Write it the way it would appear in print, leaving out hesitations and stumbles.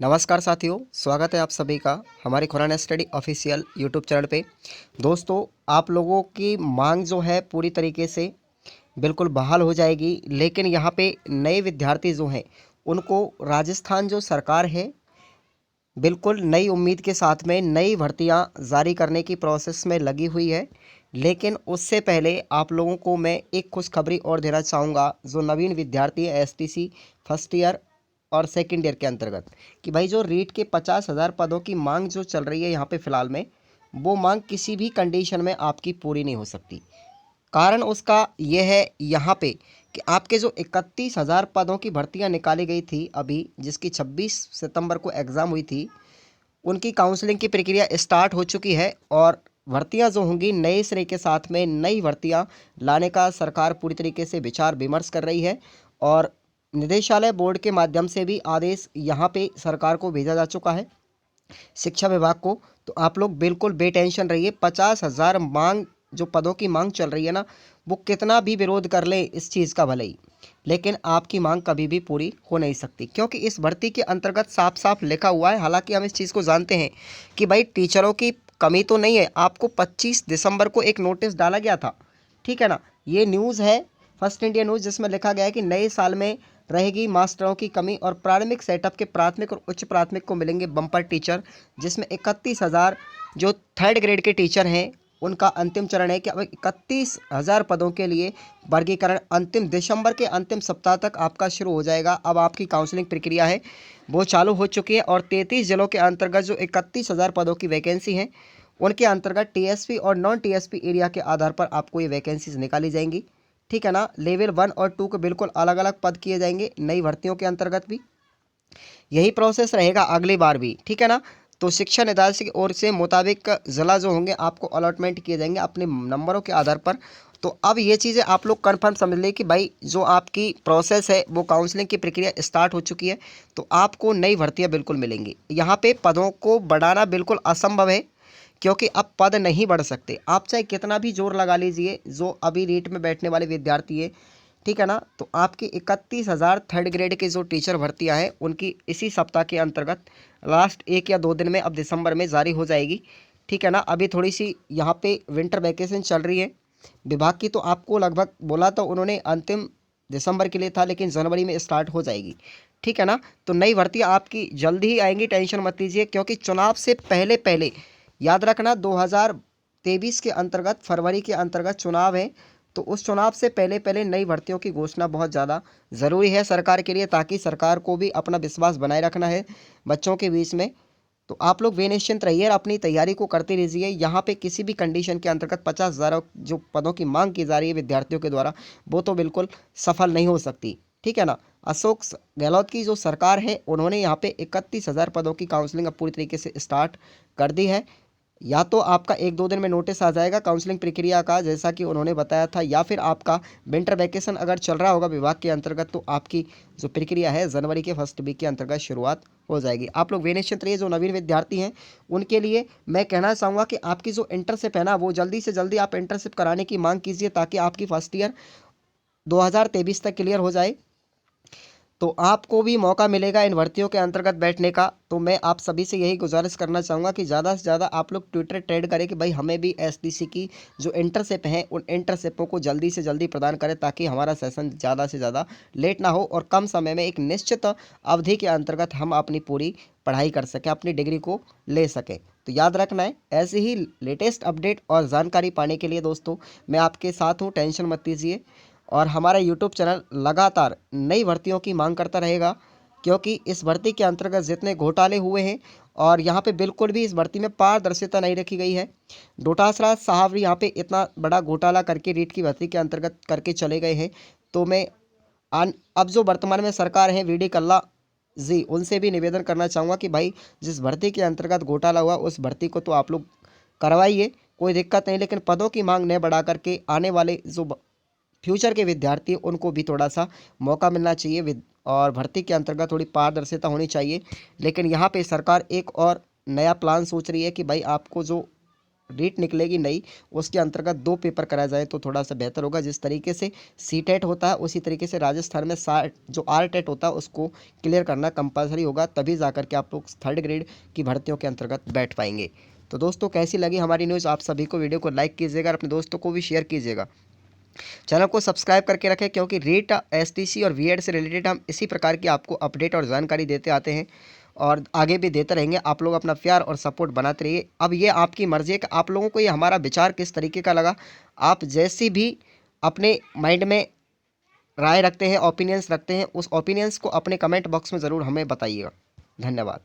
नमस्कार साथियों, स्वागत है आप सभी का हमारे Khurana study official YouTube channel पे। दोस्तों, आप लोगों की मांग जो है पूरी तरीके से बिल्कुल बहाल हो जाएगी, लेकिन यहाँ पे नए विद्यार्थी जो हैं उनको राजस्थान जो सरकार है बिल्कुल नई उम्मीद के साथ में नई भर्तियां जारी करने की प्रोसेस में लगी हुई है। लेकिन उससे पहले आप लोगों को मैं एक खुशखबरी और देना चाहूँगा, जो नवीन विद्यार्थी है एसटीसी फर्स्ट ईयर और सेकंड ईयर के अंतर्गत, कि भाई जो रीट के 50,000 पदों की मांग जो चल रही है यहाँ पे फ़िलहाल में, वो मांग किसी भी कंडीशन में आपकी पूरी नहीं हो सकती। कारण उसका ये है यहाँ पे कि आपके जो 31,000 पदों की भर्तियां निकाली गई थी अभी, जिसकी 26 सितंबर को एग्ज़ाम हुई थी, उनकी काउंसलिंग की प्रक्रिया स्टार्ट हो चुकी है और भर्तियां जो होंगी नए सिरे के साथ में नई भर्तियां लाने का सरकार पूरी तरीके से विचार विमर्श कर रही है। और निदेशालय बोर्ड के माध्यम से भी आदेश यहाँ पे सरकार को भेजा जा चुका है, शिक्षा विभाग को। तो आप लोग बिल्कुल बेटेंशन रहिए। 50,000 मांग, जो पदों की मांग चल रही है ना, वो कितना भी विरोध कर ले इस चीज़ का भले ही, लेकिन आपकी मांग कभी भी पूरी हो नहीं सकती, क्योंकि इस भर्ती के अंतर्गत साफ साफ लिखा हुआ है। हालांकि हम इस चीज़ को जानते हैं कि भाई टीचरों की कमी तो नहीं है। आपको 25 दिसंबर को एक नोटिस डाला गया था, ठीक है ना। ये न्यूज़ है फर्स्ट इंडिया न्यूज़, जिसमें लिखा गया है कि नए साल में रहेगी मास्टरों की कमी और प्रारंभिक सेटअप के प्राथमिक और उच्च प्राथमिक को मिलेंगे बम्पर टीचर, जिसमें 31,000 जो थर्ड ग्रेड के टीचर हैं उनका अंतिम चरण है कि अब 31,000 पदों के लिए वर्गीकरण अंतिम दिसंबर के अंतिम सप्ताह तक आपका शुरू हो जाएगा। अब आपकी काउंसलिंग प्रक्रिया है वो चालू हो चुकी है और 33 जिलों के अंतर्गत जो 31,000 पदों की वैकेंसी हैं उनके अंतर्गत टीएसपी और नॉन टीएसपी एरिया के आधार पर आपको ये वैकेंसीज निकाली जाएंगी, ठीक है ना। लेवल 1 और 2 के बिल्कुल अलग अलग पद किए जाएंगे नई भर्तियों के अंतर्गत भी। यही प्रोसेस रहेगा अगली बार भी, ठीक है ना। तो शिक्षा निदेशालय की ओर से मुताबिक ज़िला जो होंगे आपको अलॉटमेंट किए जाएंगे अपने नंबरों के आधार पर। तो अब ये चीज़ें आप लोग कन्फर्म समझ लें कि भाई जो आपकी प्रोसेस है वो काउंसलिंग की प्रक्रिया स्टार्ट हो चुकी है। तो आपको नई भर्तियाँ बिल्कुल मिलेंगी। यहाँ पे पदों को बढ़ाना बिल्कुल असंभव है, क्योंकि अब पद नहीं बढ़ सकते। आप चाहे कितना भी जोर लगा लीजिए, जो अभी रीट में बैठने वाले विद्यार्थी है, ठीक है ना, तो आपकी 31,000 थर्ड ग्रेड के जो टीचर भर्तियां हैं उनकी इसी सप्ताह के अंतर्गत लास्ट 1 या 2 दिन में अब दिसंबर में जारी हो जाएगी, ठीक है ना। अभी थोड़ी सी यहाँ पे विंटर वैकेशन चल रही है विभाग की, तो आपको लगभग बोला तो उन्होंने अंतिम दिसंबर के लिए था, लेकिन जनवरी में स्टार्ट हो जाएगी, ठीक है ना। तो नई भर्तियाँ आपकी जल्दी ही आएंगी, टेंशन मत लीजिए, क्योंकि चुनाव से पहले पहले याद रखना 2023 के अंतर्गत फरवरी के अंतर्गत चुनाव है। तो उस चुनाव से पहले पहले नई भर्तियों की घोषणा बहुत ज़्यादा ज़रूरी है सरकार के लिए, ताकि सरकार को भी अपना विश्वास बनाए रखना है बच्चों के बीच में। तो आप लोग बेनिश्चिंत रहिए और अपनी तैयारी को करते रहिए। यहाँ पे किसी भी कंडीशन के अंतर्गत 50,000 जो पदों की मांग की जा रही है विद्यार्थियों के द्वारा, वो तो बिल्कुल सफल नहीं हो सकती, ठीक है ना। अशोक गहलोत की जो सरकार है उन्होंने यहाँ पे 31,000 पदों की काउंसलिंग अब पूरी तरीके से स्टार्ट कर दी है। या तो आपका 1-2 दिन में नोटिस आ जाएगा काउंसलिंग प्रक्रिया का, जैसा कि उन्होंने बताया था, या फिर आपका विंटर वैकेशन अगर चल रहा होगा विभाग के अंतर्गत तो आपकी जो प्रक्रिया है जनवरी के फर्स्ट वीक के अंतर्गत शुरुआत हो जाएगी। आप लोग बेनिश्चिंत रहिए। जो नवीन विद्यार्थी हैं उनके लिए मैं कहना चाहूँगा कि आपकी जो इंटर्नशिप है ना, वो जल्दी से जल्दी आप इंटर्नशिप कराने की मांग कीजिए, ताकि आपकी फर्स्ट ईयर 2023 तक क्लियर हो जाए, तो आपको भी मौका मिलेगा इन भर्तियों के अंतर्गत बैठने का। तो मैं आप सभी से यही गुजारिश करना चाहूँगा कि ज़्यादा से ज़्यादा आप लोग ट्विटर ट्रेड करें कि भाई हमें भी एसटीसी की जो इंटर्नशिप हैं उन इंटर्नशिपों को जल्दी से जल्दी प्रदान करें, ताकि हमारा सेशन ज़्यादा से ज़्यादा लेट ना हो और कम समय में एक निश्चित अवधि के अंतर्गत हम अपनी पूरी पढ़ाई कर सकें, अपनी डिग्री को ले सकें। तो याद रखना है, ऐसे ही लेटेस्ट अपडेट और जानकारी पाने के लिए दोस्तों मैं आपके साथ हूँ, टेंशन मत लीजिए। और हमारा यूट्यूब चैनल लगातार नई भर्तियों की मांग करता रहेगा, क्योंकि इस भर्ती के अंतर्गत जितने घोटाले हुए हैं और यहाँ पे बिल्कुल भी इस भर्ती में पारदर्शिता नहीं रखी गई है। डोटासरा साहब यहाँ पे इतना बड़ा घोटाला करके रीट की भर्ती के अंतर्गत करके चले गए हैं। तो मैं अब जो वर्तमान में सरकार है वीडी कल्ला जी, उनसे भी निवेदन करना चाहूँगा कि भाई जिस भर्ती के अंतर्गत घोटाला हुआ उस भर्ती को तो आप लोग करवाइए, कोई दिक्कत नहीं, लेकिन पदों की मांग न बढ़ा करके आने वाले जो फ्यूचर के विद्यार्थी उनको भी थोड़ा सा मौका मिलना चाहिए और भर्ती के अंतर्गत थोड़ी पारदर्शिता होनी चाहिए। लेकिन यहाँ पे सरकार एक और नया प्लान सोच रही है कि भाई आपको जो रीट निकलेगी नई, उसके अंतर्गत 2 पेपर कराया जाए तो थोड़ा सा बेहतर होगा। जिस तरीके से सीटेट होता है उसी तरीके से राजस्थान में जो आरटेट होता है उसको क्लियर करना कंपलसरी होगा, तभी जाकर के आप लोग 3rd ग्रेड की भर्तियों के अंतर्गत बैठ पाएंगे। तो दोस्तों कैसी लगी हमारी न्यूज़, आप सभी को वीडियो को लाइक कीजिएगा और अपने दोस्तों को भी शेयर कीजिएगा। चैनल को सब्सक्राइब करके रखें, क्योंकि रीट, एसटीसी और बीएड से रिलेटेड हम इसी प्रकार की आपको अपडेट और जानकारी देते आते हैं और आगे भी देते रहेंगे। आप लोग अपना प्यार और सपोर्ट बनाते रहिए। अब ये आपकी मर्ज़ी है कि आप लोगों को ये हमारा विचार किस तरीके का लगा। आप जैसी भी अपने माइंड में राय रखते हैं, ओपिनियंस रखते हैं, उस ओपिनियंस को अपने कमेंट बॉक्स में ज़रूर हमें बताइएगा। धन्यवाद।